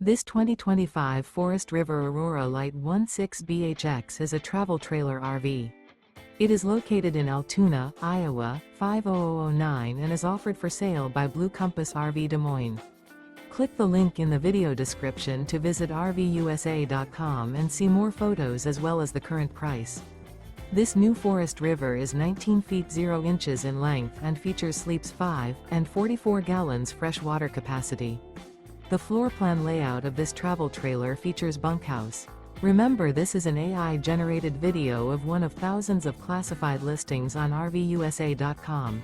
This 2025 Forest River Aurora Light 16BHX is a travel trailer RV. It is located in Altoona, Iowa, 50009 and is offered for sale by Blue Compass RV Des Moines. Click the link in the video description to visit RVUSA.com and see more photos as well as the current price. This new Forest River is 19 feet 0 inches in length and features sleeps 5 and 44 gallons fresh water capacity. The floor plan layout of this travel trailer features bunkhouse. Remember, this is an AI-generated video of one of thousands of classified listings on RVUSA.com.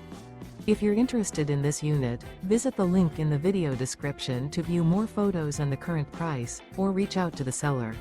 If you're interested in this unit, visit the link in the video description to view more photos and the current price, or reach out to the seller.